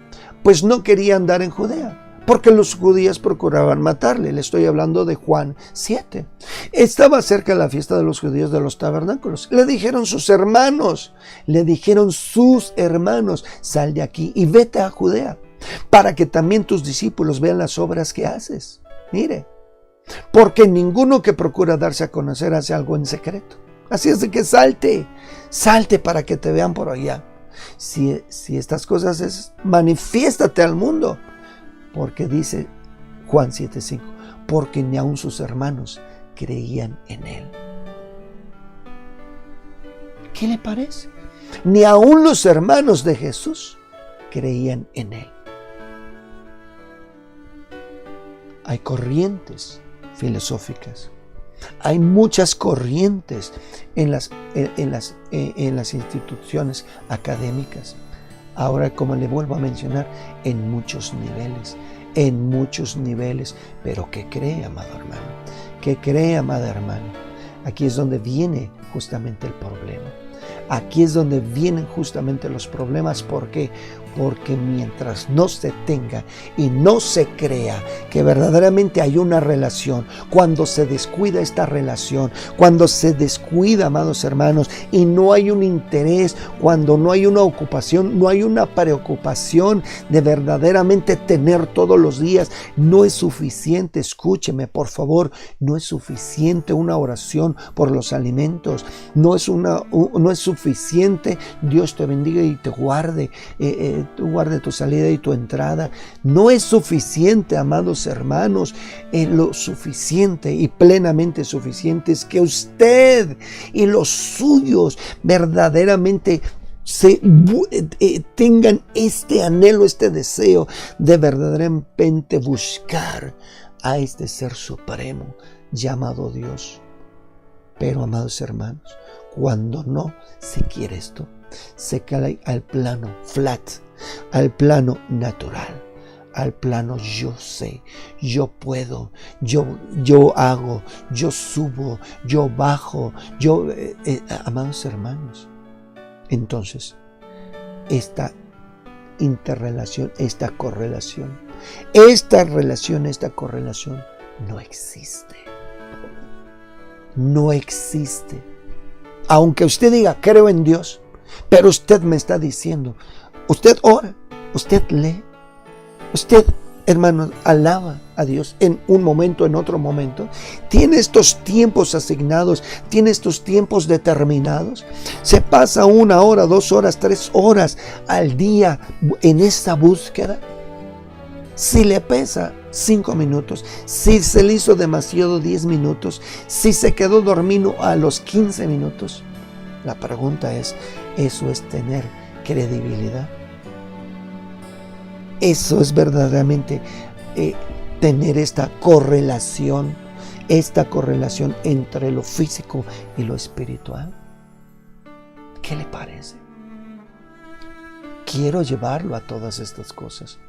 pues no quería andar en Judea, porque los judíos procuraban matarle. Le estoy hablando de Juan 7. Estaba cerca la fiesta de los judíos de los tabernáculos. Le dijeron sus hermanos, sal de aquí y vete a Judea, para que también tus discípulos vean las obras que haces. Mire, porque ninguno que procura darse a conocer hace algo en secreto. Así es de que salte para que te vean por allá. Si estas cosas es, manifiéstate al mundo. Porque dice Juan 7:5, porque ni aun sus hermanos creían en él. ¿Qué le parece? Ni aun los hermanos de Jesús creían en él. Hay corrientes filosóficas. Hay muchas corrientes en las instituciones académicas. Ahora, como le vuelvo a mencionar, en muchos niveles. Pero ¿qué cree, amado hermano? ¿Qué cree, amada hermana? Aquí es donde viene justamente el problema. Aquí es donde vienen justamente los problemas. ¿Por qué? Porque mientras no se tenga y no se crea que verdaderamente hay una relación, cuando se descuida esta relación, cuando se descuida, amados hermanos, y no hay un interés, cuando no hay una ocupación, no hay una preocupación de verdaderamente tener todos los días, no es suficiente, escúcheme por favor, no es suficiente una oración por los alimentos, no es suficiente, Dios te bendiga y te guarde, guarde tu salida y tu entrada. No es suficiente, amados hermanos. Lo suficiente y plenamente suficiente es que usted y los suyos verdaderamente tengan este anhelo, este deseo de verdaderamente buscar a este ser supremo llamado Dios. Pero, amados hermanos, cuando no se quiere esto, se cae al plano flat, al plano natural, al plano yo sé, yo puedo, yo hago, yo subo, yo bajo, amados hermanos. Entonces, esta interrelación, esta correlación no existe. no existe. Aunque usted diga, creo en Dios, pero usted me está diciendo, usted ora, usted lee, usted, hermanos, alaba a Dios en un momento, en otro momento. Tiene estos tiempos asignados, tiene estos tiempos determinados. Se pasa 1 hora, 2 horas, 3 horas al día en esta búsqueda. Si le pesa 5 minutos, si se le hizo demasiado 10 minutos, si se quedó dormido a los 15 minutos, la pregunta es, ¿eso es tener credibilidad? Eso es verdaderamente tener esta correlación entre lo físico y lo espiritual. ¿Qué le parece? Quiero llevarlo a todas estas cosas.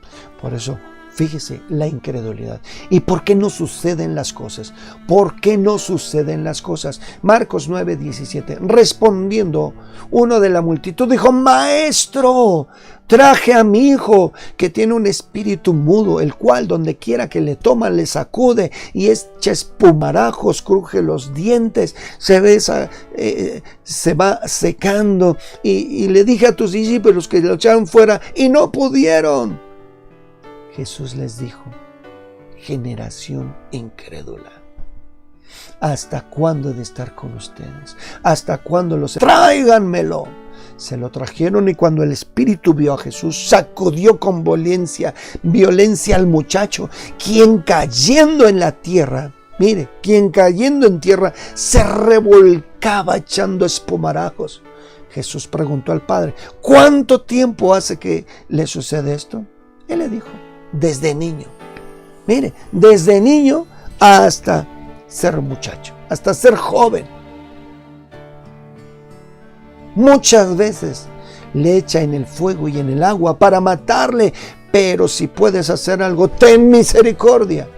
Por eso, fíjese, la incredulidad. ¿Y por qué no suceden las cosas? ¿Por qué no suceden las cosas? Marcos 9:17. Respondiendo, uno de la multitud dijo, Maestro, traje a mi hijo que tiene un espíritu mudo, el cual donde quiera que le toma le sacude y echa espumarajos, cruje los dientes, se va secando. Y le dije a tus discípulos que lo echaron fuera y no pudieron. Jesús les dijo, generación incrédula, ¿hasta cuándo he de estar con ustedes? ¿Hasta cuándo los tráiganmelo? Se lo trajeron y cuando el espíritu vio a Jesús, sacudió con violencia al muchacho, quien cayendo en la tierra, quien cayendo en tierra se revolcaba echando espumarajos. Jesús preguntó al padre, ¿cuánto tiempo hace que le sucede esto? Él le dijo, desde niño. Desde niño hasta ser muchacho, hasta ser joven. Muchas veces le echa en el fuego y en el agua para matarle, pero si puedes hacer algo, ten misericordia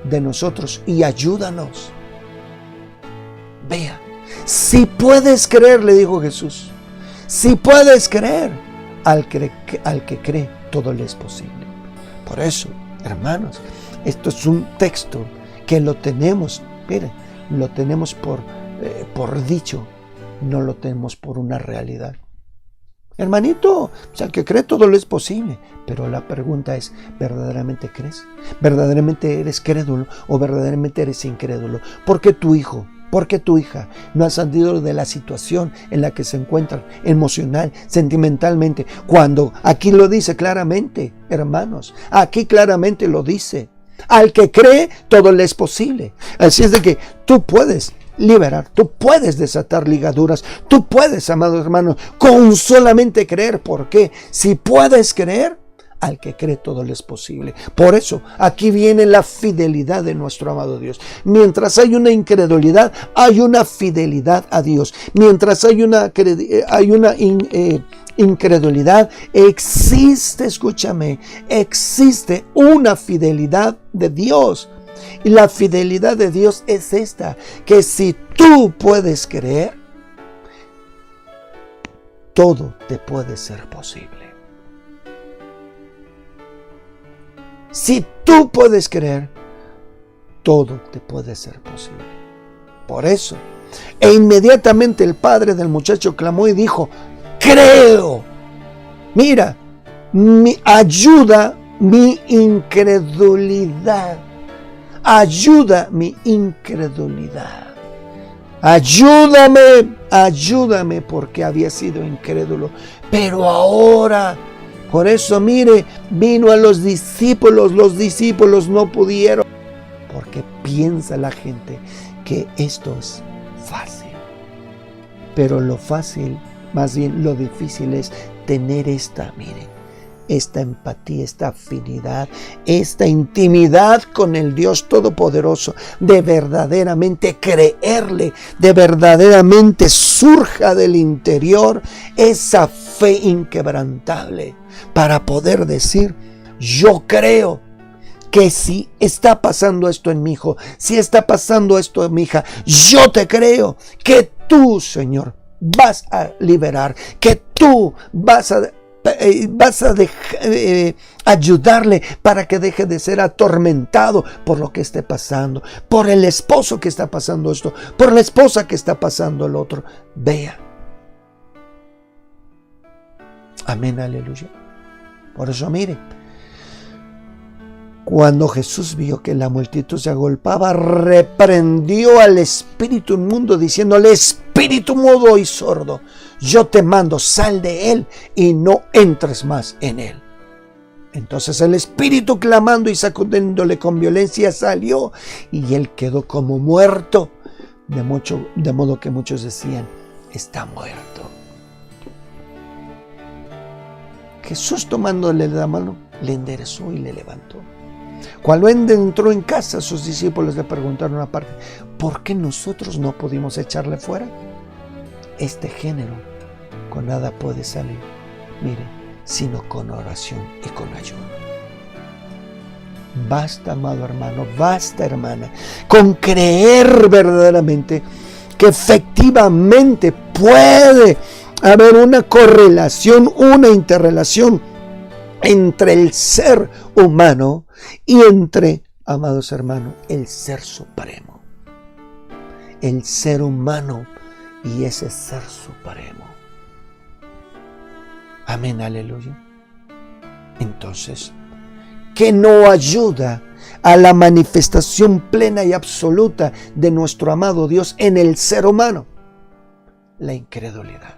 de nosotros y ayúdanos. Vea, si puedes creer, le dijo Jesús, si puedes creer, al que cree, todo le es posible. Por eso, hermanos, esto es un texto que lo tenemos, lo tenemos por dicho, no lo tenemos por una realidad. Hermanito, al que cree todo le es posible, pero la pregunta es, ¿verdaderamente crees? ¿Verdaderamente eres crédulo o verdaderamente eres incrédulo? ¿Por qué tu hijo? ¿Por qué tu hija no ha salido de la situación en la que se encuentra emocional, sentimentalmente? Cuando aquí lo dice claramente, hermanos, aquí claramente lo dice. Al que cree, todo le es posible. Así es de que tú puedes liberar, tú puedes desatar ligaduras, tú puedes, amados hermanos, con solamente creer. ¿Por qué? Si puedes creer, al que cree todo le es posible. Por eso, aquí viene la fidelidad de nuestro amado Dios. Mientras hay una incredulidad, hay una fidelidad a Dios. Mientras hay una incredulidad, existe, escúchame, existe una fidelidad de Dios. Y la fidelidad de Dios es esta, que si tú puedes creer, todo te puede ser posible. Si tú puedes creer, todo te puede ser posible. Por eso, inmediatamente el padre del muchacho clamó y dijo, creo. Mira, ayuda mi incredulidad. Ayuda mi incredulidad. Ayúdame porque había sido incrédulo. Pero ahora, por eso vino a los discípulos no pudieron. Porque piensa la gente que esto es fácil. Pero lo fácil, más bien lo difícil es tener esta empatía, esta afinidad, esta intimidad con el Dios Todopoderoso, de verdaderamente creerle, de verdaderamente surja del interior esa fe inquebrantable para poder decir, yo creo que si está pasando esto en mi hijo, si está pasando esto en mi hija, yo te creo que tú, Señor, vas a liberar, que tú vas a vas a ayudarle para que deje de ser atormentado por lo que esté pasando, por el esposo que está pasando esto, por la esposa que está pasando el otro. Vea. Amén, aleluya. Por eso, mire, cuando Jesús vio que la multitud se agolpaba, reprendió al espíritu inmundo, diciéndole: espíritu mudo y sordo, yo te mando, sal de él y no entres más en él. Entonces el espíritu, clamando y sacudiéndole con violencia, salió, y él quedó como muerto, de modo que muchos decían: está muerto. Jesús, tomándole la mano, le enderezó y le levantó. Cuando él entró en casa, sus discípulos le preguntaron aparte: ¿por qué nosotros no pudimos echarle fuera? Este género con nada puede salir, mire, sino con oración y con ayuno. Basta, amado hermano, basta, hermana, con creer verdaderamente que efectivamente puede haber una correlación, una interrelación entre el ser humano y entre, amados hermanos, el ser supremo. El ser humano y ese ser supremo. Amén, aleluya. Entonces, ¿qué no ayuda a la manifestación plena y absoluta de nuestro amado Dios en el ser humano? La incredulidad.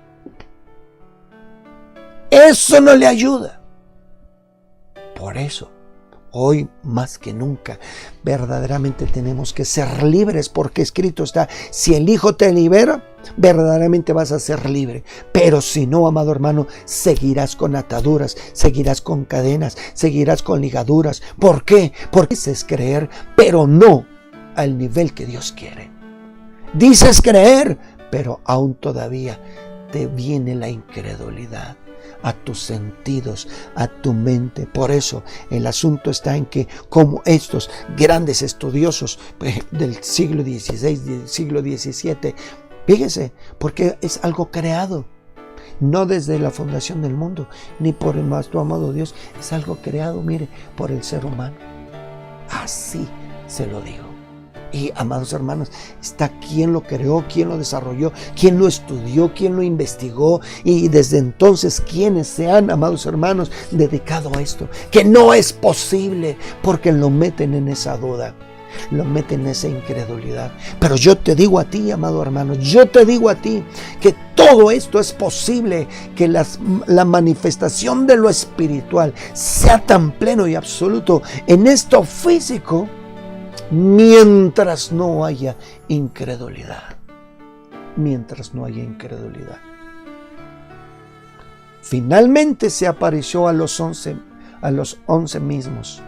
Eso no le ayuda. Por eso, hoy más que nunca, verdaderamente tenemos que ser libres, porque escrito está: si el Hijo te libera, verdaderamente vas a ser libre. Pero si no, amado hermano, seguirás con ataduras, seguirás con cadenas, seguirás con ligaduras. ¿Por qué? Porque dices creer, pero no al nivel que Dios quiere. Dices creer, pero aún todavía te viene la incredulidad a tus sentidos, a tu mente. Por eso el asunto está en que, como estos grandes estudiosos del siglo XVI, del siglo XVII, fíjese, porque es algo creado, no desde la fundación del mundo, ni por el más amado Dios, es algo creado, mire, por el ser humano. Así se lo digo. Y, amados hermanos, está quien lo creó, quien lo desarrolló, quien lo estudió, quien lo investigó, y desde entonces quienes se han, amados hermanos, dedicado a esto, que no es posible, porque lo meten en esa duda, lo meten en esa incredulidad. Pero yo te digo a ti, amado hermano, yo te digo a ti que todo esto es posible, que la manifestación de lo espiritual sea tan pleno y absoluto en esto físico, mientras no haya incredulidad. Mientras no haya incredulidad. Finalmente se apareció a los 11 mismos.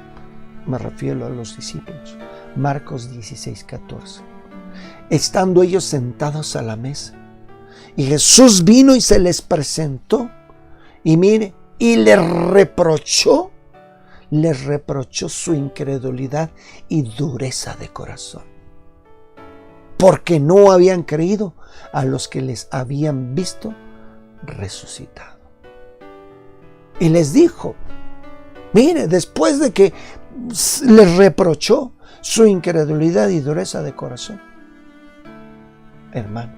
Me refiero a los discípulos. Marcos 16:14. Estando ellos sentados a la mesa, y Jesús vino y se les presentó, y mire, y les reprochó su incredulidad y dureza de corazón, porque no habían creído a los que les habían visto resucitado. Y les dijo, mire, después de que les reprochó su incredulidad y dureza de corazón, hermanos,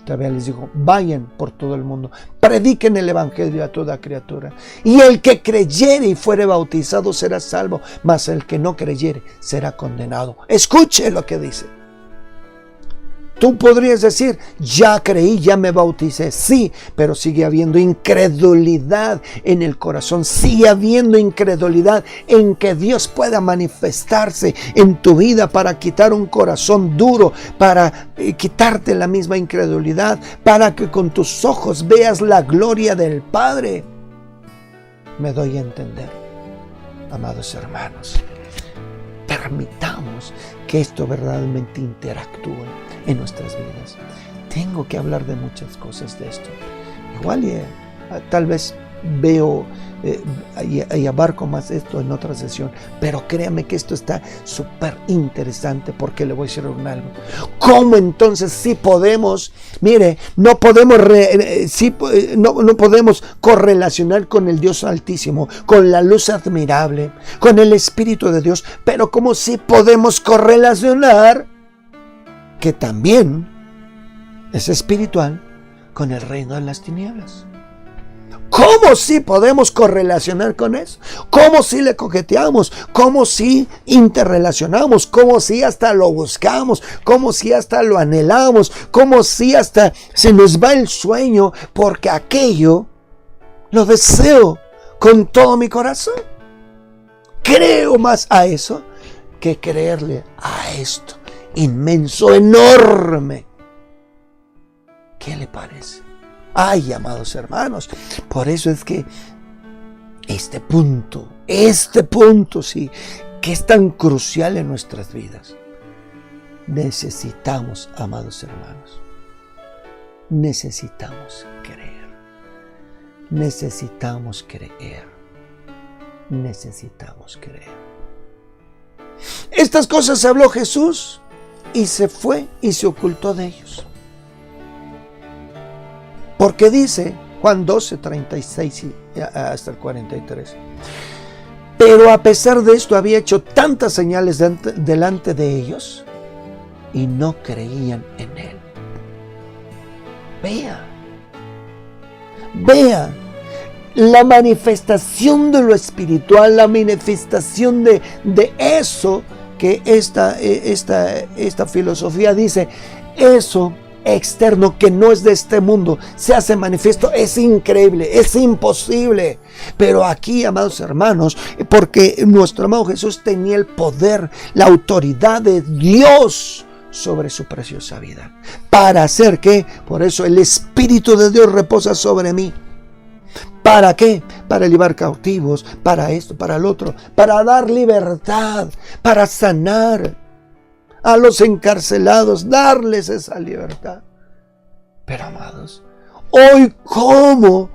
todavía les dijo: vayan por todo el mundo, prediquen el evangelio a toda criatura, y el que creyere y fuere bautizado será salvo, mas el que no creyere será condenado. Escuche lo que dice. Tú podrías decir: ya creí, ya me bauticé. Sí, pero sigue habiendo incredulidad en el corazón. Sigue habiendo incredulidad en que Dios pueda manifestarse en tu vida para quitar un corazón duro, para quitarte la misma incredulidad, para que con tus ojos veas la gloria del Padre. Me doy a entender, amados hermanos. Permitamos que esto verdaderamente interactúe en nuestras vidas. Tengo que hablar de muchas cosas de esto. Igual tal vez veo y abarco más esto en otra sesión, pero créame que esto está súper interesante, porque le voy a decir algo. ¿Cómo entonces sí podemos, no podemos no podemos correlacionar con el Dios Altísimo, con la luz admirable, con el Espíritu de Dios, pero cómo sí podemos correlacionar que también es espiritual con el reino de las tinieblas? ¿Cómo sí podemos correlacionar con eso? ¿Cómo sí le coqueteamos? ¿Cómo sí interrelacionamos? ¿Cómo sí hasta lo buscamos? ¿Cómo sí hasta lo anhelamos? ¿Cómo sí hasta se nos va el sueño? Porque aquello lo deseo con todo mi corazón. Creo más a eso que creerle a esto inmenso, enorme. ¿Qué le parece? Ay, amados hermanos, por eso es que este punto sí, que es tan crucial en nuestras vidas, necesitamos, amados hermanos, necesitamos creer, necesitamos creer, necesitamos creer. Estas cosas habló Jesús y se fue y se ocultó de ellos. Porque dice Juan 12, 36 hasta el 43. Pero a pesar de esto había hecho tantas señales delante de ellos y no creían en él. Vea la manifestación de lo espiritual, la manifestación de eso que esta filosofía dice, eso externo que no es de este mundo se hace manifiesto. Es increíble, es imposible. Pero aquí, amados hermanos, porque nuestro amado Jesús tenía el poder, la autoridad de Dios sobre su preciosa vida. ¿Para hacer qué? Por eso el Espíritu de Dios reposa sobre mí. ¿Para qué? Para llevar cautivos, para esto, para el otro, para dar libertad, para sanar a los encarcelados, darles esa libertad. Pero amados, hoy ¿cómo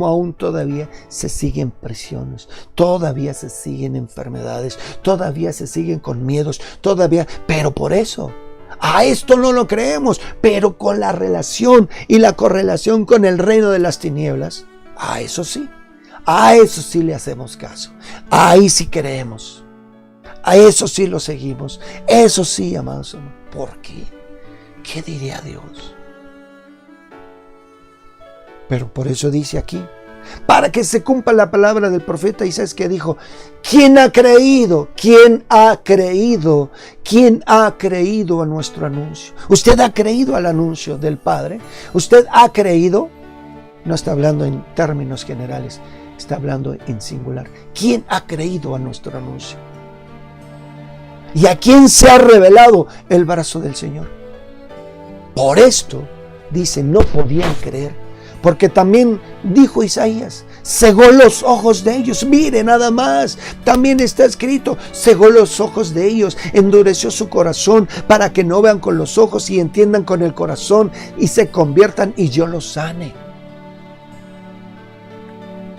aún todavía se siguen prisiones, todavía se siguen enfermedades, todavía se siguen con miedos, todavía, pero por eso, a esto no lo creemos, pero con la relación y la correlación con el reino de las tinieblas, a eso sí le hacemos caso, ahí sí creemos. A eso sí lo seguimos. Eso sí, amados hermanos. ¿Por qué? ¿Qué diría Dios? Pero por eso dice aquí, para que se cumpla la palabra del profeta Isaías, que dijo, ¿quién ha creído? ¿Quién ha creído? ¿Quién ha creído a nuestro anuncio? ¿Usted ha creído al anuncio del Padre? ¿Usted ha creído? No está hablando en términos generales, está hablando en singular. ¿Quién ha creído a nuestro anuncio? ¿Y a quién se ha revelado el brazo del Señor? Por esto, dice, no podían creer. Porque también dijo Isaías, cegó los ojos de ellos. Mire nada más, también está escrito, cegó los ojos de ellos, endureció su corazón para que no vean con los ojos y entiendan con el corazón y se conviertan y yo los sane.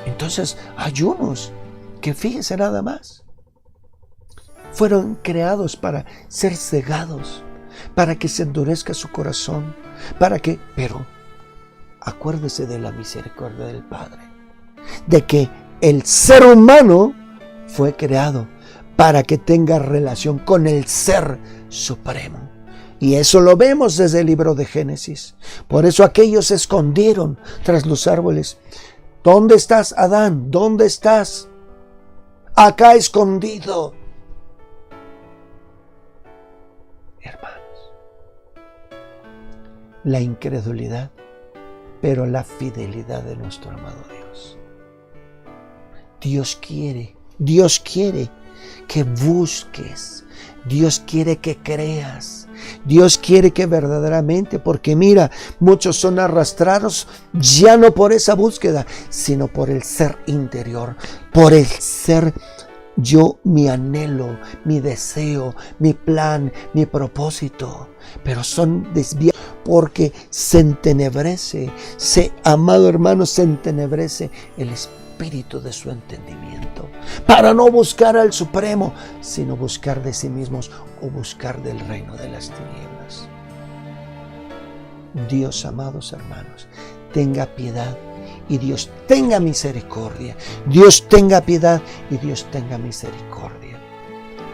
Entonces, ayunos, que fíjense nada más. Fueron creados para ser cegados, para que se endurezca su corazón, pero acuérdese de la misericordia del Padre, de que el ser humano fue creado para que tenga relación con el Ser Supremo. Y eso lo vemos desde el libro de Génesis. Por eso aquellos se escondieron tras los árboles. ¿Dónde estás, Adán? ¿Dónde estás? Acá escondido. Hermanos, la incredulidad, pero la fidelidad de nuestro amado Dios. Dios quiere que busques, Dios quiere que creas, Dios quiere que verdaderamente, porque mira, muchos son arrastrados ya no por esa búsqueda, sino por el ser interior, por el ser yo, mi anhelo, mi deseo, mi plan, mi propósito, pero son desviados porque se entenebrece, amado hermano, se entenebrece el espíritu de su entendimiento, para no buscar al Supremo, sino buscar de sí mismos o buscar del reino de las tinieblas. Dios, amados hermanos, tenga piedad y Dios tenga misericordia. Dios tenga piedad y Dios tenga misericordia.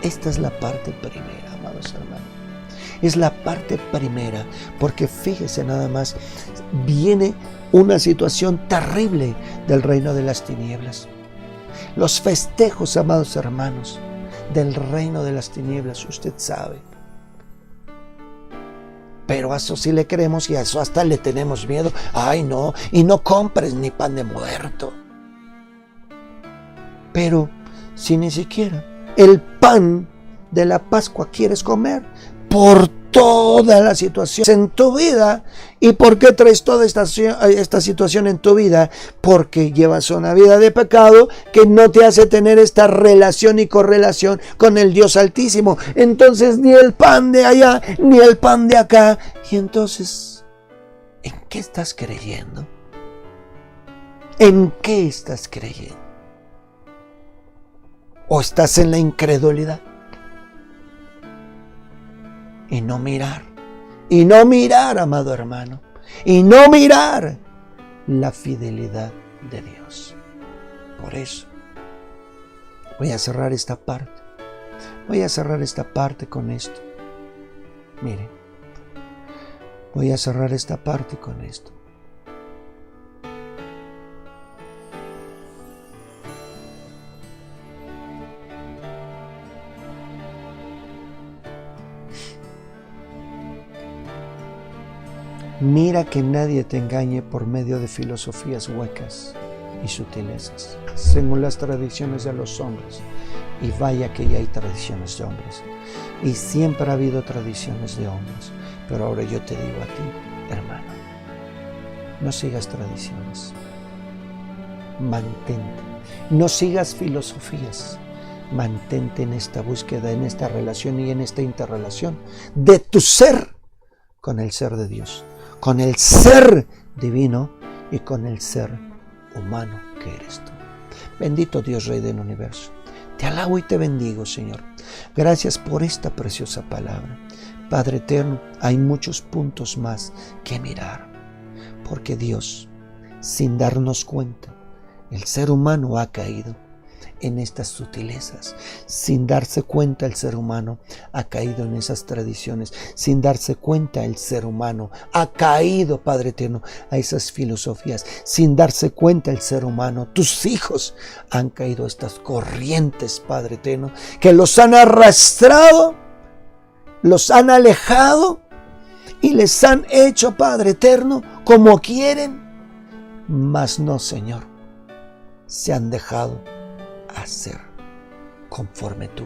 Esta es la parte primera, amados hermanos. Es la parte primera, porque fíjese nada más, viene una situación terrible del reino de las tinieblas. Los festejos, amados hermanos, del reino de las tinieblas, usted sabe. Pero a eso sí le creemos y a eso hasta le tenemos miedo. Ay, no, y no compres ni pan de muerto. Pero si ni siquiera el pan de la Pascua quieres comer, por toda la situación en tu vida. ¿Y por qué traes toda esta situación en tu vida? Porque llevas una vida de pecado que no te hace tener esta relación y correlación con el Dios Altísimo. Entonces ni el pan de allá ni el pan de acá. Y entonces, ¿en qué estás creyendo? ¿En qué estás creyendo? ¿O estás en la incredulidad? Y no mirar, amado hermano, y no mirar la fidelidad de Dios. Por eso, voy a cerrar esta parte. Voy a cerrar esta parte con esto. Miren, voy a cerrar esta parte con esto. Mira que nadie te engañe por medio de filosofías huecas y sutilezas, según las tradiciones de los hombres. Y vaya que ya hay tradiciones de hombres. Y siempre ha habido tradiciones de hombres. Pero ahora yo te digo a ti, hermano, no sigas tradiciones. Mantente. No sigas filosofías. Mantente en esta búsqueda, en esta relación y en esta interrelación de tu ser con el ser de Dios, con el ser divino y con el ser humano que eres tú. Bendito Dios, Rey del universo. Te alabo y te bendigo, Señor. Gracias por esta preciosa palabra. Padre eterno, hay muchos puntos más que mirar, porque Dios, sin darnos cuenta, el ser humano ha caído en estas sutilezas. Sin darse cuenta, el ser humano ha caído en esas tradiciones. Sin darse cuenta, el ser humano ha caído, Padre eterno, a esas filosofías. Sin darse cuenta, el ser humano, tus hijos, han caído a estas corrientes, Padre eterno, que los han arrastrado, los han alejado y les han hecho, Padre eterno, como quieren. Mas no, Señor, se han dejado hacer conforme tú